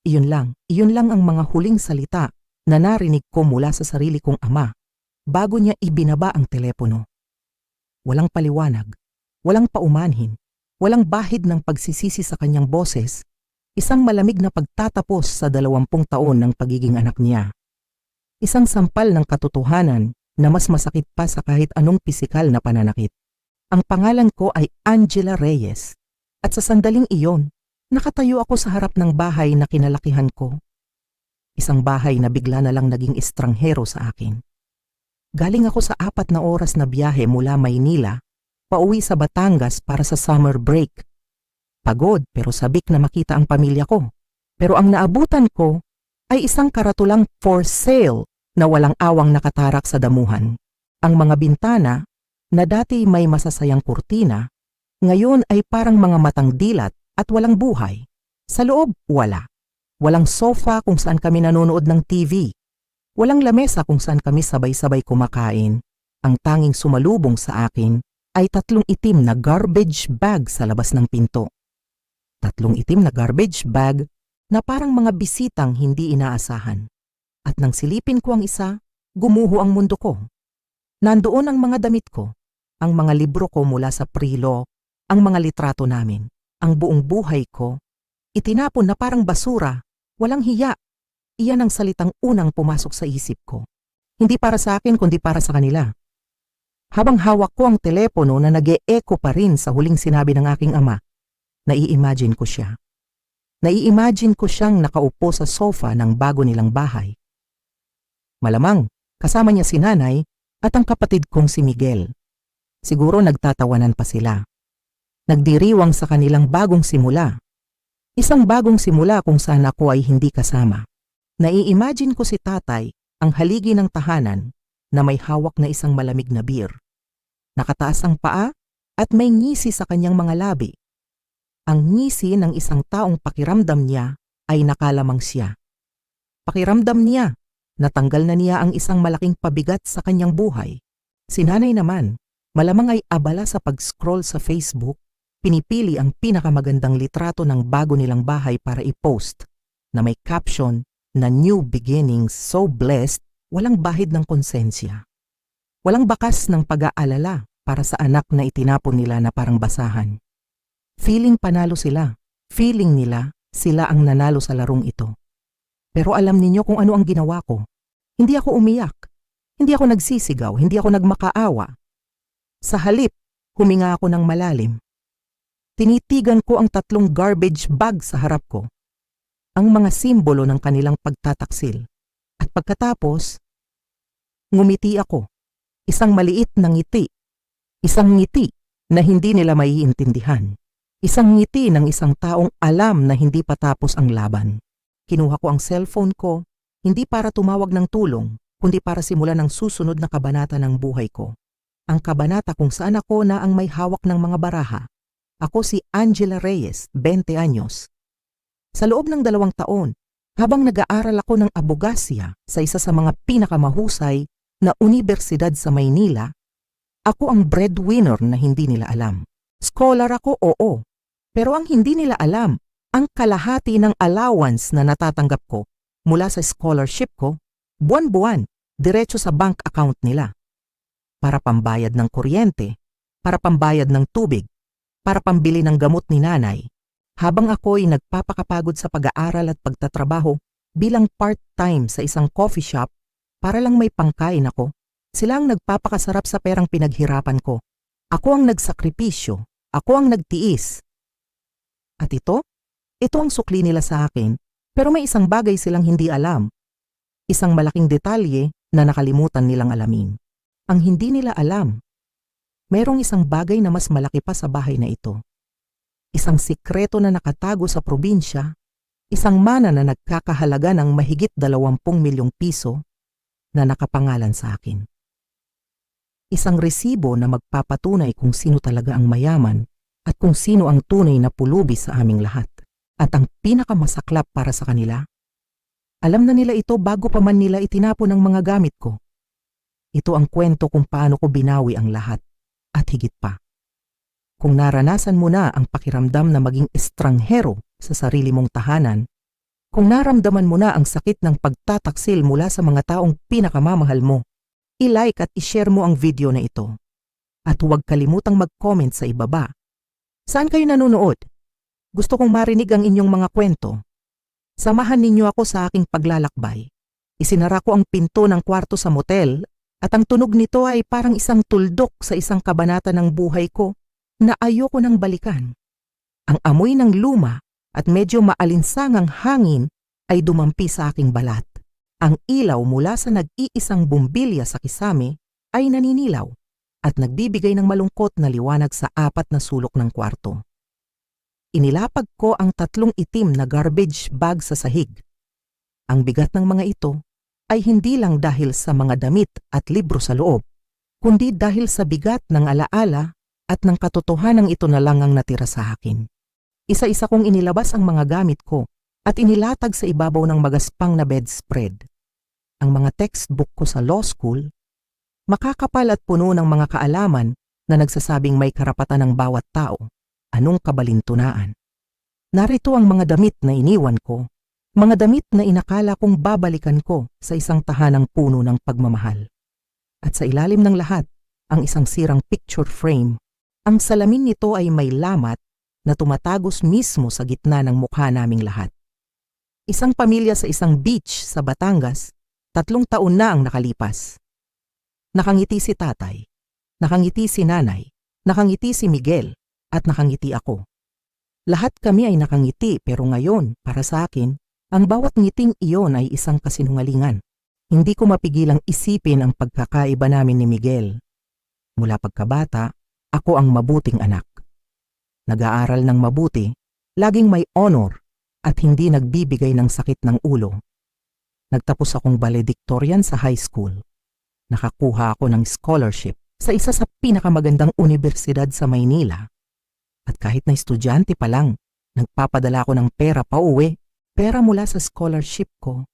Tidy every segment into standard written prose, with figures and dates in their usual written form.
Iyon lang ang mga huling salita na narinig ko mula sa sarili kong ama bago niya ibinaba ang telepono. Walang paliwanag, walang paumanhin, walang bahid ng pagsisisi sa kanyang boses, isang malamig na pagtatapos sa 20 taon ng pagiging anak niya. Isang sampal ng katotohanan na mas masakit pa sa kahit anong pisikal na pananakit. Ang pangalan ko ay Angela Reyes at sa sandaling iyon, nakatayo ako sa harap ng bahay na kinalakihan ko. Isang bahay na bigla na lang naging estranghero sa akin. Galing ako sa 4 na oras na biyahe mula Maynila, pauwi sa Batangas para sa summer break. Pagod pero sabik na makita ang pamilya ko. Pero ang naabutan ko ay isang karatulang for sale na walang awang nakatarak sa damuhan. Ang mga bintana na dati may masasayang kurtina, ngayon ay parang mga matang dilat at walang buhay. Sa loob, wala. Walang sofa kung saan kami nanonood ng TV. Walang lamesa kung saan kami sabay-sabay kumakain. Ang tanging sumalubong sa akin ay 3 itim na garbage bag sa labas ng pinto. 3 itim na garbage bag na parang mga bisitang hindi inaasahan. At nang silipin ko ang isa, gumuho ang mundo ko. Nandoon ang mga damit ko, ang mga libro ko mula sa pre-law, ang mga litrato namin, ang buong buhay ko, itinapon na parang basura. Walang hiya. Iyan ang salitang unang pumasok sa isip ko. Hindi para sa akin kundi para sa kanila. Habang hawak ko ang telepono na nag-e-echo pa rin sa huling sinabi ng aking ama, nai-imagine ko siya. Nai-imagine ko siyang nakaupo sa sofa ng bago nilang bahay. Malamang, kasama niya si nanay at ang kapatid kong si Miguel. Siguro nagtatawanan pa sila. Nagdiriwang sa kanilang bagong simula. Isang bagong simula kung saan ako ay hindi kasama. Nai-imagine ko si tatay, ang haligi ng tahanan, na may hawak na isang malamig na beer. Nakataas ang paa at may ngisi sa kanyang mga labi. Ang ngisi ng isang taong pakiramdam niya ay nakalamang siya. Pakiramdam niya, natanggal na niya ang isang malaking pabigat sa kanyang buhay. Si nanay naman, malamang ay abala sa pag-scroll sa Facebook, pinipili ang pinakamagandang litrato ng bago nilang bahay para i-post na may caption na New Beginnings, so blessed, walang bahid ng konsensya. Walang bakas ng pag-aalala para sa anak na itinapon nila na parang basahan. Feeling panalo sila. Feeling nila sila ang nanalo sa larong ito. Pero alam ninyo kung ano ang ginawa ko. Hindi ako umiyak. Hindi ako nagsisigaw. Hindi ako nagmakaawa. Sa halip, huminga ako ng malalim. Tinitigan ko ang 3 garbage bag sa harap ko. Ang mga simbolo ng kanilang pagtataksil. At pagkatapos, ngumiti ako. Isang maliit na ngiti. Isang ngiti na hindi nila maiintindihan. Isang ngiti ng isang taong alam na hindi pa tapos ang laban. Kinuha ko ang cellphone ko, hindi para tumawag ng tulong, kundi para simulan ang susunod na kabanata ng buhay ko. Ang kabanata kung saan ako na ang may hawak ng mga baraha. Ako si Angela Reyes, 20 anyos. Sa loob ng 2 taon, habang nag-aaral ako ng abogasya sa isa sa mga pinakamahusay na unibersidad sa Maynila, ako ang breadwinner na hindi nila alam. Scholar ako, oo. Pero ang hindi nila alam, ang kalahati ng allowance na natatanggap ko mula sa scholarship ko, buwan-buwan, diretso sa bank account nila. Para pambayad ng kuryente, para pambayad ng tubig, para pambili ng gamot ni nanay, habang ako'y nagpapakapagod sa pag-aaral at pagtatrabaho bilang part-time sa isang coffee shop para lang may pangkain ako, sila ang nagpapakasarap sa perang pinaghirapan ko. Ako ang nagsakripisyo, ako ang nagtiis. At ito ang sukli nila sa akin, pero may isang bagay silang hindi alam. Isang malaking detalye na nakalimutan nilang alamin. Ang hindi nila alam, mayroong isang bagay na mas malaki pa sa bahay na ito. Isang sikreto na nakatago sa probinsya, isang mana na nagkakahalaga ng mahigit 20 milyong piso na nakapangalan sa akin. Isang resibo na magpapatunay kung sino talaga ang mayaman at kung sino ang tunay na pulubi sa aming lahat. At ang pinakamasaklap para sa kanila, alam na nila ito bago pa man nila itinapon ang mga gamit ko. Ito ang kwento kung paano ko binawi ang lahat. At higit pa, kung naranasan mo na ang pakiramdam na maging estranghero sa sarili mong tahanan, Kung naramdaman mo na ang sakit ng pagtataksil mula sa mga taong pinakamamahal mo, i-like at i-share mo ang video na ito. At huwag kalimutang mag-comment sa ibaba. Saan kayo nanonood? Gusto kong marinig ang inyong mga kwento. Samahan ninyo ako sa aking paglalakbay. Isinara ko ang pinto ng kwarto sa motel at ang tunog nito ay parang isang tuldok sa isang kabanata ng buhay ko na ayoko nang balikan. Ang amoy ng luma at medyo maalinsangang hangin ay dumampi sa aking balat. Ang ilaw mula sa nag-iisang bumbilya sa kisame ay naninilaw at nagbibigay ng malungkot na liwanag sa apat na sulok ng kwarto. Inilapag ko ang 3 itim na garbage bag sa sahig. Ang bigat ng mga ito ay hindi lang dahil sa mga damit at libro sa loob, kundi dahil sa bigat ng alaala at ng katotohanan ito na lang ang natira sa akin. Isa-isa kong inilabas ang mga gamit ko at inilatag sa ibabaw ng magaspang na bedspread. Ang mga textbook ko sa law school, makakapal at puno ng mga kaalaman na nagsasabing may karapatan ng bawat tao. Anong kabalintunaan? Narito ang mga damit na iniwan ko, mga damit na inakala kong babalikan ko sa isang tahanang puno ng pagmamahal. At sa ilalim ng lahat, ang isang sirang picture frame. Ang salamin nito ay may lamat na tumatagos mismo sa gitna ng mukha naming lahat. Isang pamilya sa isang beach sa Batangas, 3 taon na ang nakalipas. Nakangiti si tatay, nakangiti si nanay, nakangiti si Miguel, at nakangiti ako. Lahat kami ay nakangiti pero ngayon, para sa akin, ang bawat ngiting iyon ay isang kasinungalingan. Hindi ko mapigilang isipin ang pagkakaiba namin ni Miguel. Mula pagkabata, ako ang mabuting anak. Nag-aaral ng mabuti, laging may honor at hindi nagbibigay ng sakit ng ulo. Nagtapos akong valedictorian sa high school. Nakakuha ako ng scholarship sa isa sa pinakamagandang universidad sa Maynila. At kahit na estudyante pa lang, nagpapadala ako ng pera pauwi, pera mula sa scholarship ko,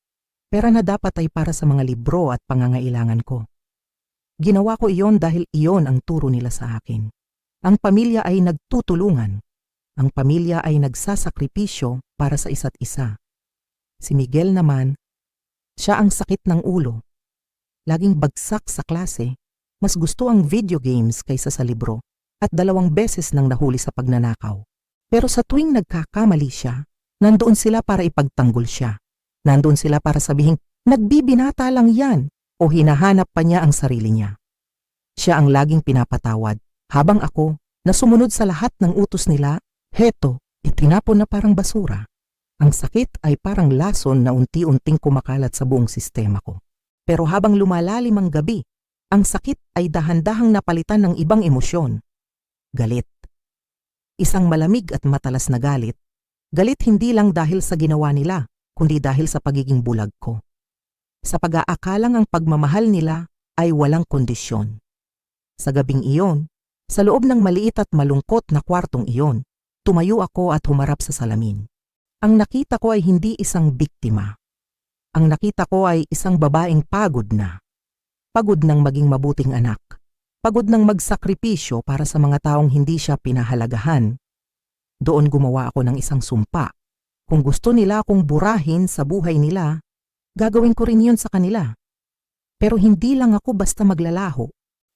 pera na dapat ay para sa mga libro at pangangailangan ko. Ginawa ko iyon dahil iyon ang turo nila sa akin. Ang pamilya ay nagtutulungan. Ang pamilya ay nagsasakripisyo para sa isa't isa. Si Miguel naman, siya ang sakit ng ulo. Laging bagsak sa klase, mas gusto ang video games kaysa sa libro at 2 beses nang nahuli sa pagnanakaw. Pero sa tuwing nagkakamali siya, nandoon sila para ipagtanggol siya. Nandoon sila para sabihing, nagbibinata lang yan o hinahanap pa niya ang sarili niya. Siya ang laging pinapatawad. Habang ako, na sumunod sa lahat ng utos nila, heto, itinapon na parang basura. Ang sakit ay parang lason na unti-unting kumakalat sa buong sistema ko. Pero habang lumalalim ang gabi, ang sakit ay dahan-dahang napalitan ng ibang emosyon. Galit. Isang malamig at matalas na galit. Galit hindi lang dahil sa ginawa nila, kundi dahil sa pagiging bulag ko. Sa pag-aakalang ang pagmamahal nila ay walang kondisyon. Sa gabing iyon, sa loob ng maliit at malungkot na kwartong iyon, tumayo ako at humarap sa salamin. Ang nakita ko ay hindi isang biktima. Ang nakita ko ay isang babaeng pagod na. Pagod ng maging mabuting anak. Pagod ng magsakripisyo para sa mga taong hindi siya pinahalagahan. Doon gumawa ako ng isang sumpa. Kung gusto nila akong burahin sa buhay nila, gagawin ko rin yun sa kanila. Pero hindi lang ako basta maglalaho.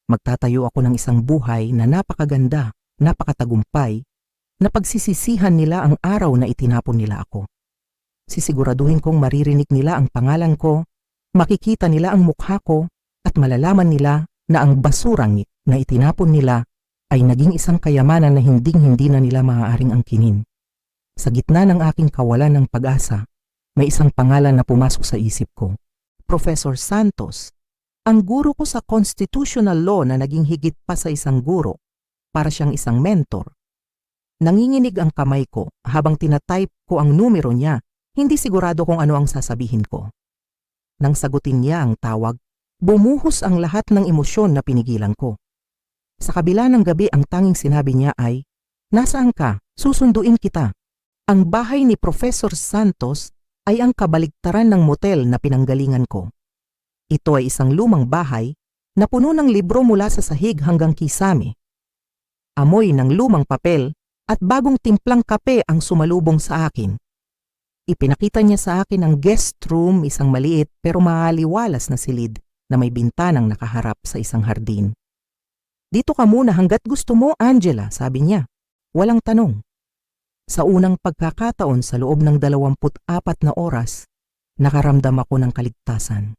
Magtatayo ako ng isang buhay na napakaganda, napakatagumpay, na pagsisisihan nila ang araw na itinapon nila ako. Sisiguraduhin kong maririnig nila ang pangalan ko, makikita nila ang mukha ko, at malalaman nila na ang basurang na itinapon nila ay naging isang kayamanan na hinding-hindi na nila maaaring angkinin. Sa gitna ng aking kawalan ng pag-asa, may isang pangalan na pumasok sa isip ko. Professor Santos. Ang guro ko sa constitutional law na naging higit pa sa isang guro, para siyang isang mentor. Nanginginig ang kamay ko habang tinatype ko ang numero niya, hindi sigurado kung ano ang sasabihin ko. Nang sagutin niya ang tawag, bumuhos ang lahat ng emosyon na pinigilan ko. Sa kabila ng gabi ang tanging sinabi niya ay, "Nasaan ka? Susunduin kita." Ang bahay ni Professor Santos ay ang kabaligtaran ng motel na pinanggalingan ko. Ito ay isang lumang bahay na puno ng libro mula sa sahig hanggang kisame. Amoy ng lumang papel at bagong timplang kape ang sumalubong sa akin. Ipinakita niya sa akin ang guest room, isang maliit pero maaliwalas na silid na may bintanang nakaharap sa isang hardin. Dito ka muna hanggat gusto mo, Angela, sabi niya. Walang tanong. Sa unang pagkakataon sa loob ng 24 na oras, nakaramdam ako ng kaligtasan.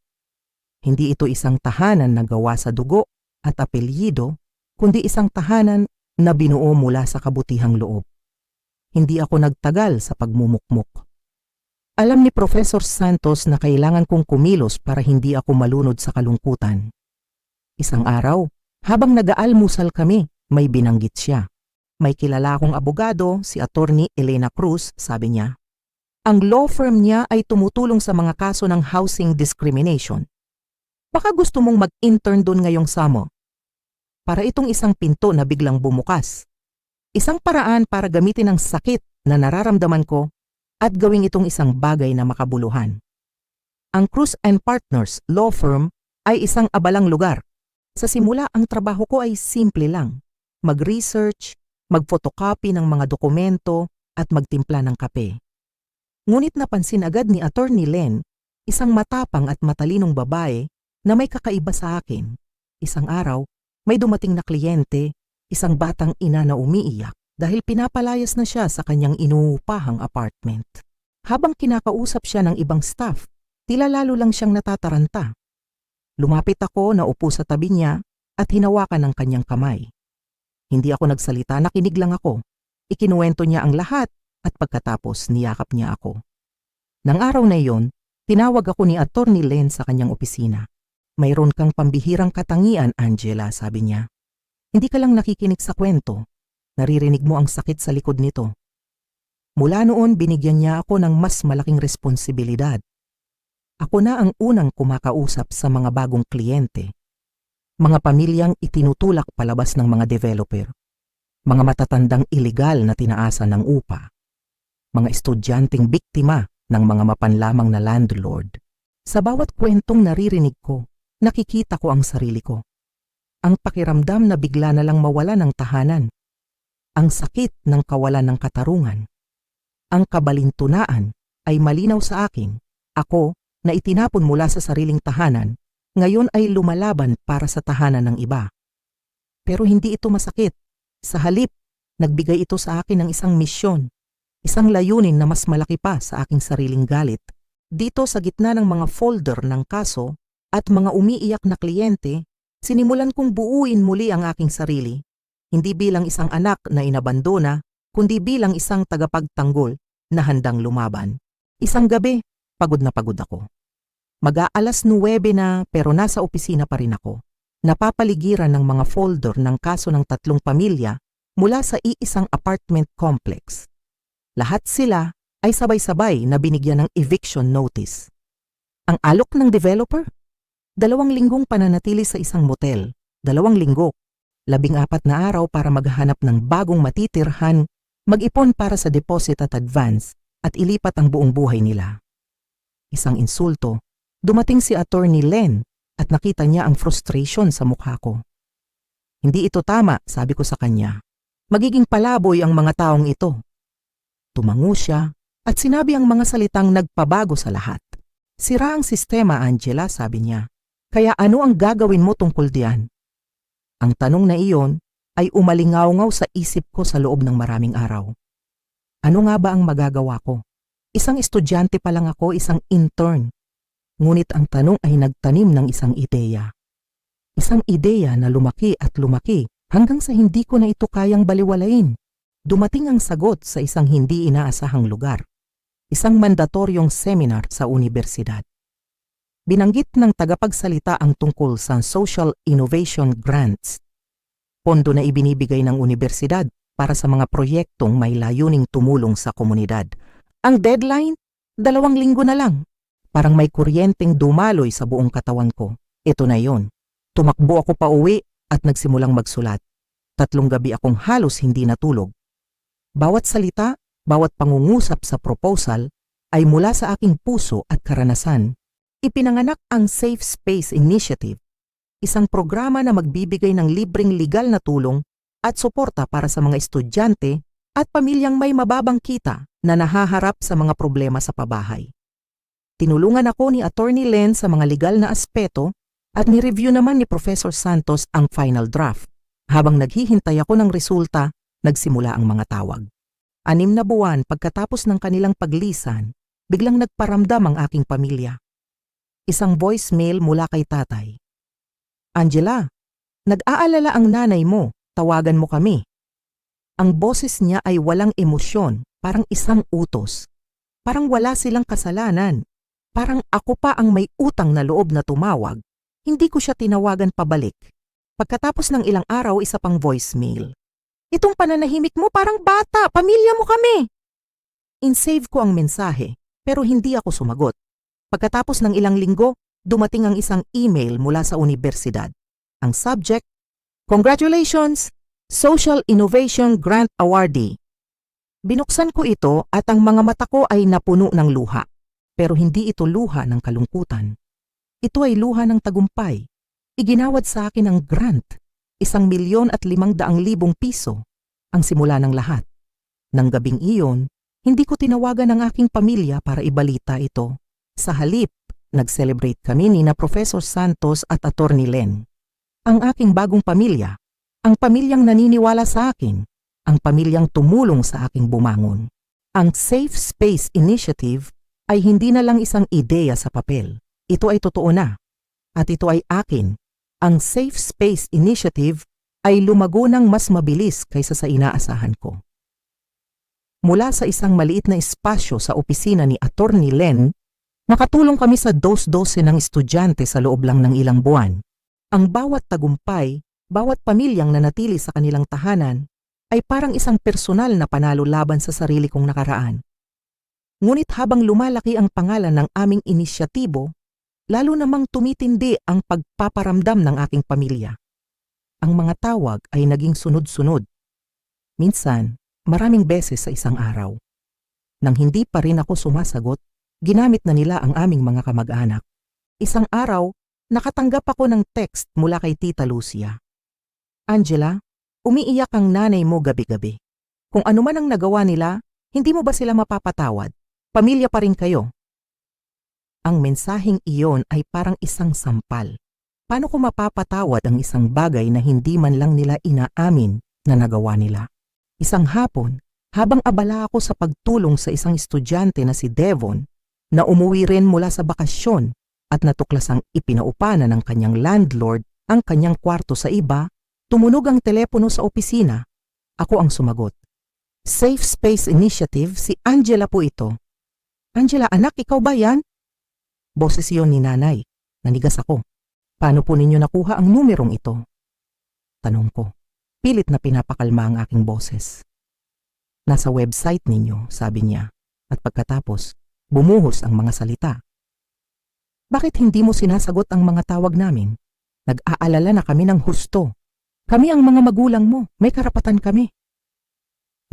Hindi ito isang tahanan na gawa sa dugo at apelyido, kundi isang tahanan na binuo mula sa kabutihang loob. Hindi ako nagtagal sa pagmumukmok. Alam ni Professor Santos na kailangan kong kumilos para hindi ako malunod sa kalungkutan. Isang araw, habang nag-aalmusal kami, may binanggit siya. May kilala akong abogado, si Attorney Elena Cruz, sabi niya. Ang law firm niya ay tumutulong sa mga kaso ng housing discrimination. Baka gusto mong mag-intern doon ngayong summer. Para itong isang pinto na biglang bumukas. Isang paraan para gamitin ang sakit na nararamdaman ko at gawing itong isang bagay na makabuluhan. Ang Cruz and Partners Law Firm ay isang abalang lugar. Sa simula, ang trabaho ko ay simple lang. Mag-research, mag-photocopy ng mga dokumento at magtimpla ng kape. Ngunit napansin agad ni Attorney Len, isang matapang at matalinong babae na may kakaiba sa akin. Isang araw, may dumating na kliyente, isang batang ina na umiiyak dahil pinapalayas na siya sa kanyang inuupahang apartment. Habang kinakausap siya ng ibang staff, tila lalo lang siyang natataranta. Lumapit ako, naupo sa tabi niya at hinawakan ng kanyang kamay. Hindi ako nagsalita, nakinig lang ako. Ikinuwento niya ang lahat at pagkatapos niyakap niya ako. Nang araw na iyon, tinawag ako ni Attorney Len sa kanyang opisina. Mayroon kang pambihirang katangian, Angela, sabi niya. Hindi ka lang nakikinig sa kwento. Naririnig mo ang sakit sa likod nito. Mula noon, binigyan niya ako ng mas malaking responsibilidad. Ako na ang unang kumakausap sa mga bagong kliyente. Mga pamilyang itinutulak palabas ng mga developer. Mga matatandang iligal na tinaasan ng upa. Mga estudyanteng biktima ng mga mapanlamang na landlord. Sa bawat kwentong naririnig ko, nakikita ko ang sarili ko. Ang pakiramdam na bigla na lang mawala ng tahanan. Ang sakit ng kawalan ng katarungan. Ang kabalintunaan ay malinaw sa akin. Ako na itinapon mula sa sariling tahanan, ngayon ay lumalaban para sa tahanan ng iba. Pero hindi ito masakit. Sa halip, nagbigay ito sa akin ng isang misyon, isang layunin na mas malaki pa sa aking sariling galit. Dito sa gitna ng mga folder ng kaso at mga umiiyak na kliyente, sinimulan kong buuin muli ang aking sarili. Hindi bilang isang anak na inabandona, kundi bilang isang tagapagtanggol na handang lumaban. Isang gabi, pagod na pagod ako. Mag-aalas 9 na pero nasa opisina pa rin ako. Napapaligiran ng mga folder ng kaso ng 3 pamilya mula sa iisang apartment complex. Lahat sila ay sabay-sabay na binigyan ng eviction notice. Ang alok ng developer? 2 linggong pananatili sa isang motel. 2 linggo. 14 na araw para maghanap ng bagong matitirhan, mag-ipon para sa deposit at advance, at ilipat ang buong buhay nila. Isang insulto, dumating si Attorney Len at nakita niya ang frustration sa mukha ko. Hindi ito tama, sabi ko sa kanya. Magiging palaboy ang mga taong ito. Tumango siya at sinabi ang mga salitang nagpabago sa lahat. Sira ang sistema, Angela, sabi niya. Kaya ano ang gagawin mo tungkol diyan? Ang tanong na iyon ay umalingaw-ngaw sa isip ko sa loob ng maraming araw. Ano nga ba ang magagawa ko? Isang estudyante pa lang ako, isang intern. Ngunit ang tanong ay nagtanim ng isang ideya. Isang ideya na lumaki at lumaki hanggang sa hindi ko na ito kayang baliwalain. Dumating ang sagot sa isang hindi inaasahang lugar. Isang mandatoryong seminar sa universidad. Binanggit ng tagapagsalita ang tungkol sa Social Innovation Grants. Pondo na ibinibigay ng universidad para sa mga proyektong may layuning tumulong sa komunidad. Ang deadline, 2 linggo na lang. Parang may kuryenteng dumaloy sa buong katawan ko. Ito na yon. Tumakbo ako pa uwi at nagsimulang magsulat. 3 gabi akong halos hindi natulog. Bawat salita, bawat pangungusap sa proposal ay mula sa aking puso at karanasan. Ipinanganak ang Safe Space Initiative, isang programa na magbibigay ng libreng legal na tulong at suporta para sa mga estudyante at pamilyang may mababang kita na nahaharap sa mga problema sa pabahay. Tinulungan ako ni Attorney Len sa mga legal na aspeto at ni-review naman ni Professor Santos ang final draft. Habang naghihintay ako ng resulta, nagsimula ang mga tawag. 6 na buwan pagkatapos ng kanilang paglisan, biglang nagparamdam ang aking pamilya. Isang voicemail mula kay tatay. Angela, nag-aalala ang nanay mo, tawagan mo kami. Ang boses niya ay walang emosyon, parang isang utos. Parang wala silang kasalanan. Parang ako pa ang may utang na loob na tumawag. Hindi ko siya tinawagan pabalik. Pagkatapos ng ilang araw, isa pang voicemail. Itong pananahimik mo parang bata, pamilya mo kami. In-save ko ang mensahe, pero hindi ako sumagot. Pagkatapos ng ilang linggo, dumating ang isang email mula sa universidad. Ang subject, Congratulations, Social Innovation Grant Awardee. Binuksan ko ito at ang mga mata ko ay napuno ng luha. Pero hindi ito luha ng kalungkutan. Ito ay luha ng tagumpay. Iginawad sa akin ang grant, 1,500,000 piso, ang simula ng lahat. Nang gabing iyon, hindi ko tinawagan ang aking pamilya para ibalita ito. Sa halip, nag-celebrate kami ni na Professor Santos at Attorney Len. Ang aking bagong pamilya, ang pamilyang naniniwala sa akin, ang pamilyang tumulong sa aking bumangon. Ang Safe Space Initiative ay hindi na lang isang ideya sa papel. Ito ay totoo na. At ito ay akin. Ang Safe Space Initiative ay lumago ng mas mabilis kaysa sa inaasahan ko. Mula sa isang maliit na espasyo sa opisina ni Attorney Len, nakatulong kami sa 12 ng estudyante sa loob lang ng ilang buwan. Ang bawat tagumpay, bawat pamilyang nanatili sa kanilang tahanan, ay parang isang personal na panalo laban sa sarili kong nakaraan. Ngunit habang lumalaki ang pangalan ng aming inisyatibo, lalo namang tumitindi ang pagpaparamdam ng aking pamilya. Ang mga tawag ay naging sunod-sunod. Minsan, maraming beses sa isang araw. Nang hindi pa rin ako sumasagot, ginamit na nila ang aming mga kamag-anak. Isang araw, nakatanggap ako ng text mula kay Tita Lucia. Angela, umiiyak ang nanay mo gabi-gabi. Kung ano man ang nagawa nila, hindi mo ba sila mapapatawad? Pamilya pa rin kayo. Ang mensaheng iyon ay parang isang sampal. Paano ko mapapatawad ang isang bagay na hindi man lang nila inaamin na nagawa nila? Isang hapon, habang abala ako sa pagtulong sa isang estudyante na si Devon, na umuwi rin mula sa bakasyon at natuklasang ipinaupa na ng kanyang landlord ang kanyang kwarto sa iba, tumunog ang telepono sa opisina. Ako ang sumagot. Safe Space Initiative, si Angela po ito. Angela, anak, ikaw ba yan? Boses iyon ni nanay. Nanigas ako. Paano po ninyo nakuha ang numerong ito? Tanong ko. Pilit na pinapakalma ang aking boses. Nasa website ninyo, sabi niya. At pagkatapos, bumuhos ang mga salita. Bakit hindi mo sinasagot ang mga tawag namin? Nag-aalala na kami ng husto. Kami ang mga magulang mo. May karapatan kami.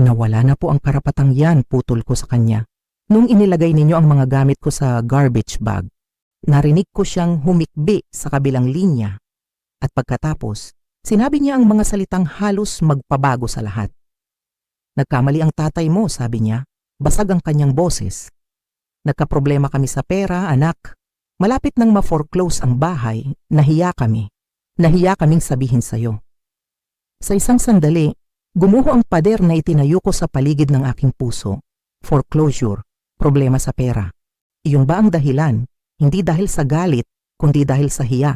Nawala na po ang karapatang yan, putol ko sa kanya. Nung inilagay ninyo ang mga gamit ko sa garbage bag, narinig ko siyang humikbi sa kabilang linya. At pagkatapos, sinabi niya ang mga salitang halos magpabago sa lahat. Nagkamali ang tatay mo, sabi niya. Basag ang kanyang boses. Nagkaproblema kami sa pera, anak. Malapit nang ma-foreclose ang bahay, nahiya kami. Nahiya kaming sabihin sa'yo. Sa isang sandali, gumuho ang pader na itinayo ko sa paligid ng aking puso. Foreclosure. Problema sa pera. Iyon ba ang dahilan? Hindi dahil sa galit, kundi dahil sa hiya.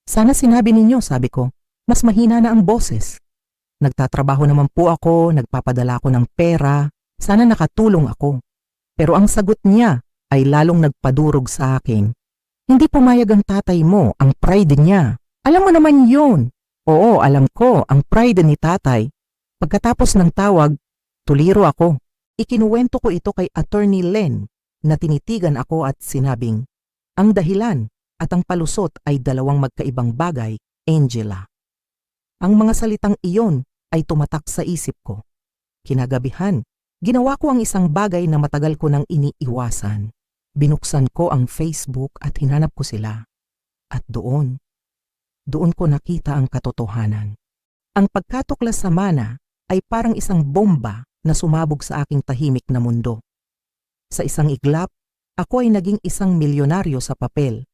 Sana sinabi ninyo, sabi ko, mas mahina na ang boses. Nagtatrabaho naman po ako, nagpapadala ako ng pera, sana nakatulong ako. Pero ang sagot niya ay lalong nagpadurog sa akin. Hindi pumayag ang tatay mo, ang pride niya. Alam mo naman yun. Oo, alam ko, ang pride ni tatay. Pagkatapos ng tawag, tuliro ako. Ikinuwento ko ito kay Attorney Len na tinitigan ako at sinabing, ang dahilan at ang palusot ay dalawang magkaibang bagay, Angela. Ang mga salitang iyon ay tumatak sa isip ko. Kinagabihan, ginawa ko ang isang bagay na matagal ko nang iniiwasan. Binuksan ko ang Facebook at hinanap ko sila. At doon ko nakita ang katotohanan. Ang pagkatuklas sa mana ay parang isang bomba na sumabog sa aking tahimik na mundo. Sa isang iglap, ako ay naging isang milyonaryo sa papel,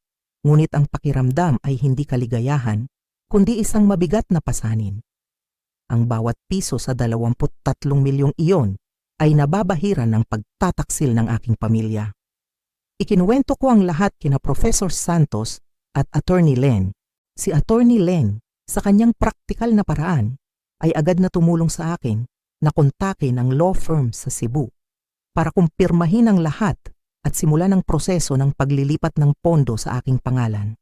ngunit ang pakiramdam ay hindi kaligayahan, kundi isang mabigat na pasanin. Ang bawat piso sa 23 milyong iyon ay nababahiran ng pagtataksil ng aking pamilya. Ikinuwento ko ang lahat kina Professor Santos at Attorney Len. Si Attorney Len, sa kanyang praktikal na paraan, ay agad na tumulong sa akin na kontakin ang law firm sa Cebu para kumpirmahin ang lahat at simulan ang proseso ng paglilipat ng pondo sa aking pangalan.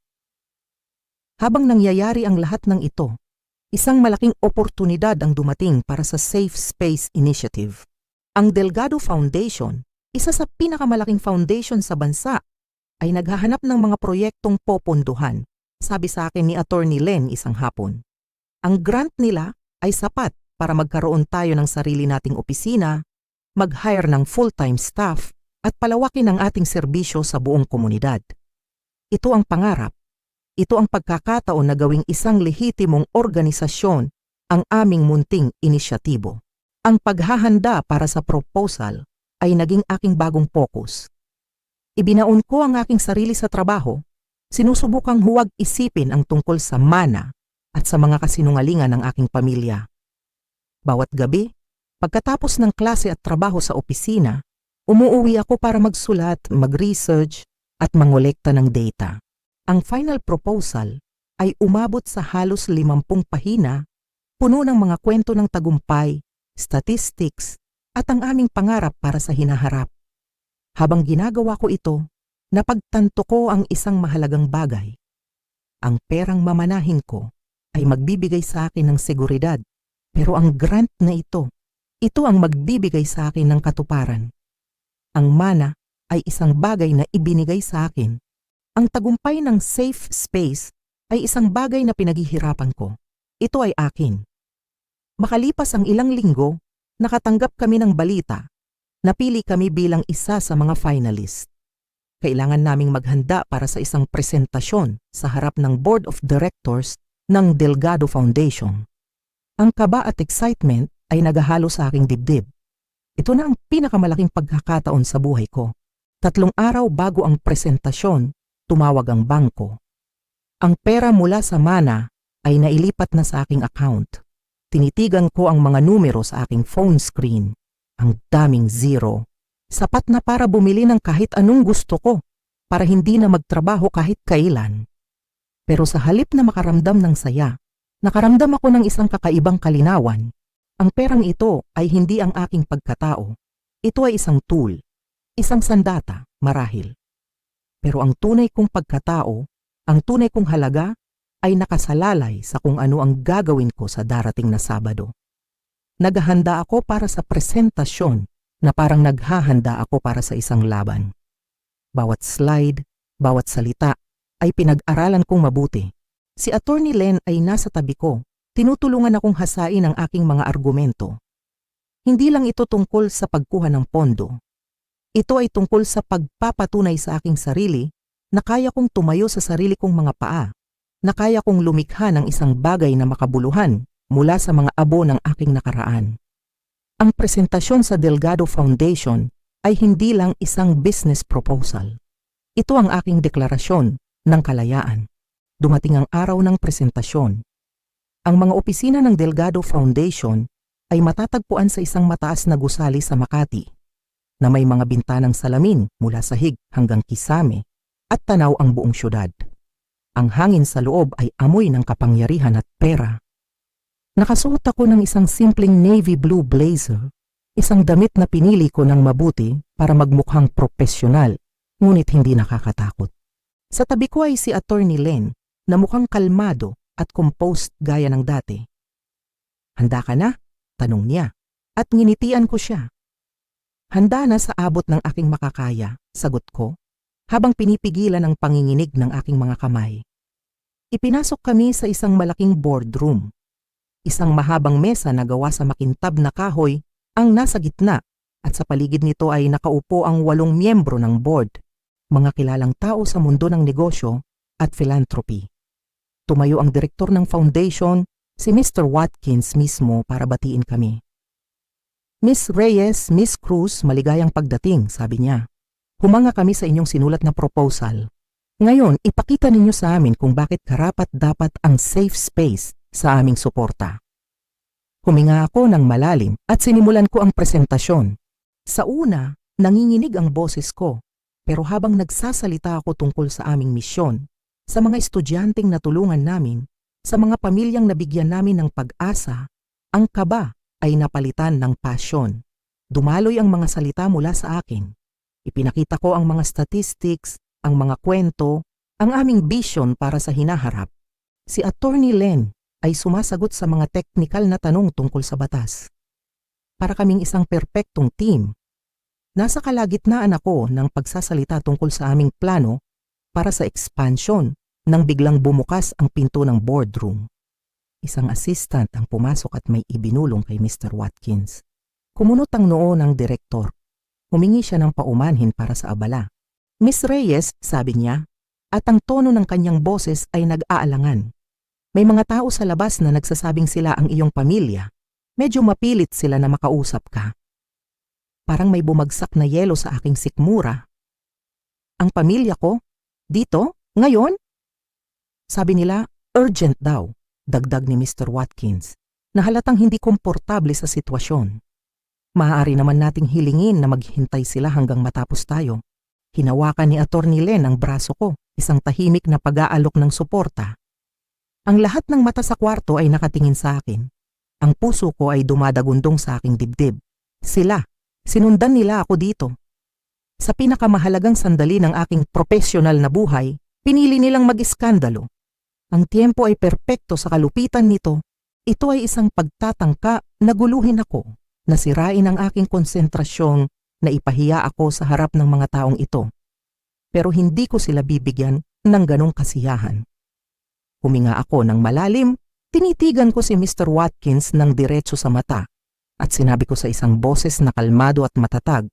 Habang nangyayari ang lahat ng ito, isang malaking oportunidad ang dumating para sa Safe Space Initiative. Ang Delgado Foundation, isa sa pinakamalaking foundation sa bansa, ay naghahanap ng mga proyektong popondohan, sabi sa akin ni Attorney Len isang hapon. Ang grant nila ay sapat para magkaroon tayo ng sarili nating opisina, mag-hire ng full-time staff, at palawakin ang ating serbisyo sa buong komunidad. Ito ang pangarap. Ito ang pagkakataon na gawing isang lehitimong organisasyon ang aming munting inisyatibo. Ang paghahanda para sa proposal ay naging aking bagong focus. Ibinaon ko ang aking sarili sa trabaho, sinusubukang huwag isipin ang tungkol sa mana at sa mga kasinungalingan ng aking pamilya. Bawat gabi, pagkatapos ng klase at trabaho sa opisina, umuuwi ako para magsulat, mag-research at mangolekta ng data. Ang final proposal ay umabot sa halos 50 pahina, puno ng mga kwento ng tagumpay, statistics, at ang aming pangarap para sa hinaharap. Habang ginagawa ko ito, napagtanto ko ang isang mahalagang bagay. Ang perang mamanahin ko ay magbibigay sa akin ng seguridad, pero ang grant na ito ang magbibigay sa akin ng katuparan. Ang mana ay isang bagay na ibinigay sa akin. Ang tagumpay ng safe space ay isang bagay na pinaghihirapan ko. Ito ay akin. Makalipas ang ilang linggo, nakatanggap kami ng balita. Napili kami bilang isa sa mga finalist. Kailangan naming maghanda para sa isang presentasyon sa harap ng Board of Directors ng Delgado Foundation. Ang kaba at excitement ay naghahalo sa aking dibdib. Ito na ang pinakamalaking pagkakataon sa buhay ko. 3 araw bago ang presentasyon, tumawag ang bangko. Ang pera mula sa mana ay nailipat na sa aking account. Tinitigan ko ang mga numero sa aking phone screen. Ang daming zero. Sapat na para bumili ng kahit anong gusto ko, para hindi na magtrabaho kahit kailan. Pero sa halip na makaramdam ng saya, nakaramdam ako ng isang kakaibang kalinawan. Ang perang ito ay hindi ang aking pagkatao. Ito ay isang tool, isang sandata, marahil. Pero ang tunay kong pagkatao, ang tunay kong halaga, ay nakasalalay sa kung ano ang gagawin ko sa darating na Sabado. Naghahanda ako para sa presentasyon na parang naghahanda ako para sa isang laban. Bawat slide, bawat salita ay pinag-aralan kong mabuti. Si Attorney Len ay nasa tabi ko, tinutulungan akong hasain ang aking mga argumento. Hindi lang ito tungkol sa pagkuha ng pondo. Ito ay tungkol sa pagpapatunay sa aking sarili na kaya kong tumayo sa sarili kong mga paa, na kaya kong lumikha ng isang bagay na makabuluhan mula sa mga abo ng aking nakaraan. Ang presentasyon sa Delgado Foundation ay hindi lang isang business proposal. Ito ang aking deklarasyon ng kalayaan. Dumating ang araw ng presentasyon. Ang mga opisina ng Delgado Foundation ay matatagpuan sa isang mataas na gusali sa Makati, na may mga bintanang salamin mula sahig hanggang kisame at tanaw ang buong syudad. Ang hangin sa loob ay amoy ng kapangyarihan at pera. Nakasuot ako ng isang simpleng navy blue blazer, isang damit na pinili ko ng mabuti para magmukhang propesyonal, ngunit hindi nakakatakot. Sa tabi ko ay si Attorney Len na mukhang kalmado at composed gaya ng dati. "Handa ka na?" tanong niya, at nginitian ko siya. "Handa na sa abot ng aking makakaya," sagot ko, habang pinipigilan ang panginginig ng aking mga kamay. Ipinasok kami sa isang malaking boardroom. Isang mahabang mesa na gawa sa makintab na kahoy ang nasa gitna, at sa paligid nito ay nakaupo ang 8 miyembro ng board, mga kilalang tao sa mundo ng negosyo at philanthropy. Tumayo ang direktor ng foundation, si Mr. Watkins mismo, para batiin kami. Miss Reyes, Miss Cruz, maligayang pagdating, sabi niya. Humanga kami sa inyong sinulat na proposal. Ngayon, ipakita ninyo sa amin kung bakit karapat-dapat ang safe space sa aming suporta. Huminga ako ng malalim at sinimulan ko ang presentasyon. Sa una, nanginginig ang boses ko, pero habang nagsasalita ako tungkol sa aming misyon, sa mga estudyanteng natulungan namin, sa mga pamilyang nabigyan namin ng pag-asa, ang kaba ay napalitan ng pasyon. Dumaloy ang mga salita mula sa akin. Ipinakita ko ang mga statistics, ang mga kwento, ang aming vision para sa hinaharap. Si Attorney Len ay sumasagot sa mga teknikal na tanong tungkol sa batas. Para kaming isang perpektong team, nasa kalagitnaan ako ng pagsasalita tungkol sa aming plano para sa expansion nang biglang bumukas ang pinto ng boardroom. Isang assistant ang pumasok at may ibinulong kay Mr. Watkins. Kumunot ang noo ng direktor. Humingi siya ng paumanhin para sa abala. Miss Reyes, sabi niya, at ang tono ng kanyang boses ay nag-aalangan. May mga tao sa labas na nagsasabing sila ang iyong pamilya. Medyo mapilit sila na makausap ka. Parang may bumagsak na yelo sa aking sikmura. Ang pamilya ko? Dito? Ngayon? Sabi nila, urgent daw. Dagdag ni Mr. Watkins, na halatang hindi komportable sa sitwasyon. Maaari naman nating hilingin na maghintay sila hanggang matapos tayo. Hinawakan ni Attorney Len ang braso ko, isang tahimik na pag-aalok ng suporta. Ang lahat ng mata sa kwarto ay nakatingin sa akin. Ang puso ko ay dumadagundong sa aking dibdib. Sila, sinundan nila ako dito. Sa pinakamahalagang sandali ng aking profesional na buhay, pinili nilang mag-iskandalo. Ang tiempo ay perpekto sa kalupitan nito. Ito ay isang pagtatangka na guluhin ako, na sirain ang aking konsentrasyon, na ipahiya ako sa harap ng mga taong ito. Pero hindi ko sila bibigyan ng ganong kasiyahan. Huminga ako ng malalim, tinitigan ko si Mr. Watkins ng diretso sa mata, at sinabi ko sa isang boses na kalmado at matatag,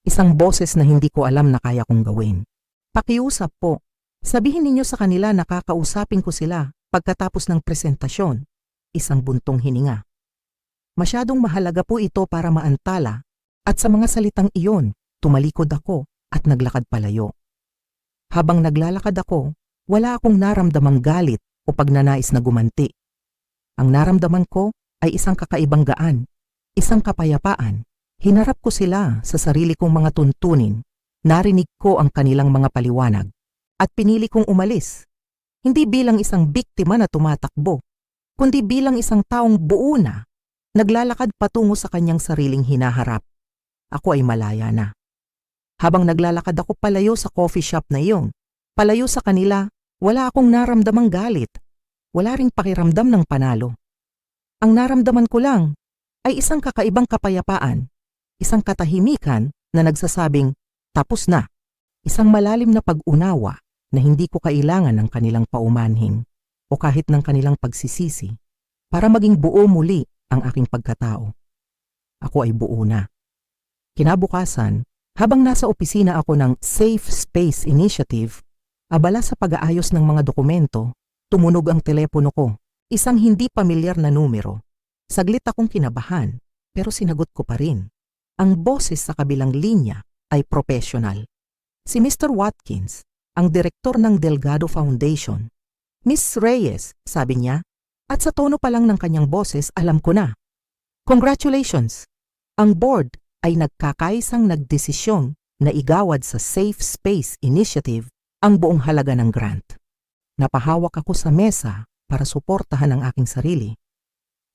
isang boses na hindi ko alam na kaya kong gawin. Pakiusap po. Sabihin ninyo sa kanila na kakausapin ko sila pagkatapos ng presentasyon. Isang buntong hininga. Masyadong mahalaga po ito para maantala, at sa mga salitang iyon, tumalikod ako at naglakad palayo. Habang naglalakad ako, wala akong naramdamang galit o pagnanais na gumanti. Ang naramdaman ko ay isang kakaibang gaan, isang kapayapaan. Hinarap ko sila sa sarili kong mga tuntunin, narinig ko ang kanilang mga paliwanag. At pinili kong umalis, hindi bilang isang biktima na tumatakbo, kundi bilang isang taong buo na, naglalakad patungo sa kanyang sariling hinaharap. Ako ay malaya na. Habang naglalakad ako palayo sa coffee shop na iyon, palayo sa kanila, wala akong naramdamang galit, wala ring pakiramdam ng panalo. Ang naramdaman ko lang ay isang kakaibang kapayapaan, isang katahimikan na nagsasabing, tapos na, isang malalim na pag-unawa, na hindi ko kailangan ng kanilang paumanhin o kahit ng kanilang pagsisisi para maging buo muli ang aking pagkatao. Ako ay buo na. Kinabukasan, habang nasa opisina ako ng Safe Space Initiative, abala sa pag-aayos ng mga dokumento, tumunog ang telepono ko, isang hindi pamilyar na numero. Saglit akong kinabahan, pero sinagot ko pa rin. Ang boses sa kabilang linya ay professional. Si Mr. Watkins, ang direktor ng Delgado Foundation. Miss Reyes, sabi niya, at sa tono pa lang ng kanyang boses, alam ko na. Congratulations! Ang board ay nagkakaisang nagdesisyon na igawad sa Safe Space Initiative ang buong halaga ng grant. Napahawak ako sa mesa para suportahan ang aking sarili.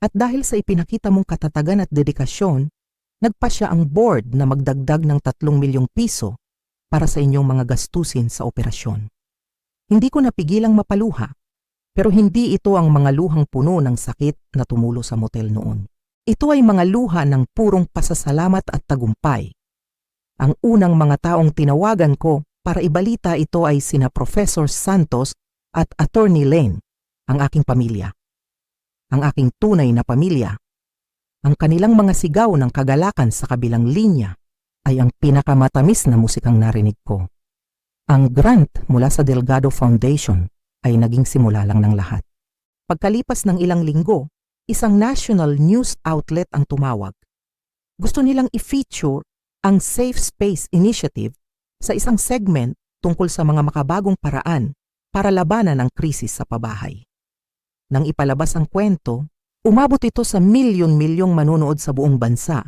At dahil sa ipinakita mong katatagan at dedikasyon, nagpasya ang board na magdagdag ng 3 milyong piso para sa inyong mga gastusin sa operasyon. Hindi ko napigilang mapaluha, pero hindi ito ang mga luhang puno ng sakit na tumulo sa motel noon. Ito ay mga luha ng purong pasasalamat at tagumpay. Ang unang mga taong tinawagan ko para ibalita ito ay sina Professor Santos at Attorney Len, ang aking pamilya. Ang aking tunay na pamilya. Ang kanilang mga sigaw ng kagalakan sa kabilang linya ay ang pinakamatamis na musikang narinig ko. Ang grant mula sa Delgado Foundation ay naging simula lang ng lahat. Pagkalipas ng ilang linggo, isang national news outlet ang tumawag. Gusto nilang i-feature ang Safe Space Initiative sa isang segment tungkol sa mga makabagong paraan para labanan ang krisis sa pabahay. Nang ipalabas ang kwento, umabot ito sa milyon-milyong manonood sa buong bansa.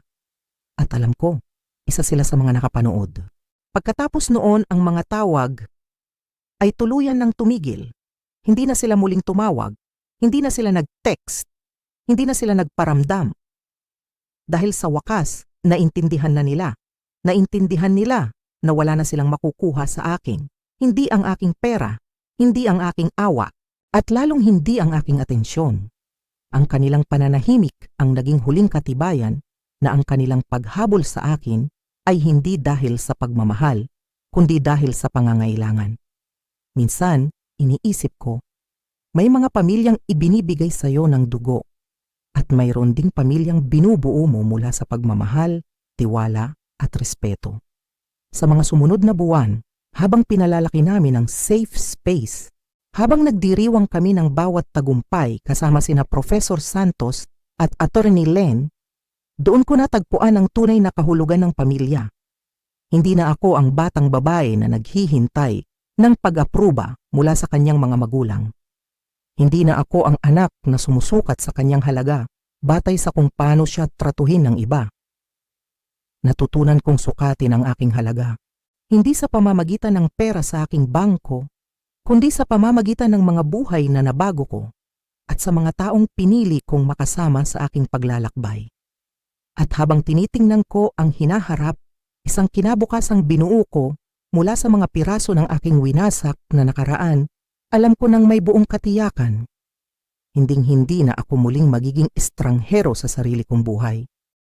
At alam ko, isa sila sa mga nakapanood. Pagkatapos noon ang mga tawag ay tuluyan ng tumigil. Hindi na sila muling tumawag, hindi na sila nag-text, hindi na sila nagparamdam. Dahil sa wakas, naintindihan na nila. Naintindihan nila na wala na silang makukuha sa akin. Hindi ang aking pera, hindi ang aking awa, at lalong hindi ang aking atensyon. Ang kanilang pananahimik ang naging huling katibayan na ang kanilang paghabol sa akin ay hindi dahil sa pagmamahal, kundi dahil sa pangangailangan. Minsan, iniisip ko, may mga pamilyang ibinibigay sa iyo ng dugo at mayroon ding pamilyang binubuo mo mula sa pagmamahal, tiwala at respeto. Sa mga sumunod na buwan, habang pinalalaki namin ang safe space, habang nagdiriwang kami ng bawat tagumpay kasama sina Professor Santos at Attorney Len, doon ko natagpuan ang tunay na kahulugan ng pamilya. Hindi na ako ang batang babae na naghihintay ng pag-apruba mula sa kanyang mga magulang. Hindi na ako ang anak na sumusukat sa kanyang halaga batay sa kung paano siya tratuhin ng iba. Natutunan kong sukatin ang aking halaga, hindi sa pamamagitan ng pera sa aking bangko, kundi sa pamamagitan ng mga buhay na nabago ko at sa mga taong pinili kong makasama sa aking paglalakbay. At habang tinitingnan ko ang hinaharap, isang kinabukasang binuo ko mula sa mga piraso ng aking winasak na nakaraan, alam ko nang may buong katiyakan. Hinding-hindi na ako muling magiging estranghero sa sarili kong buhay.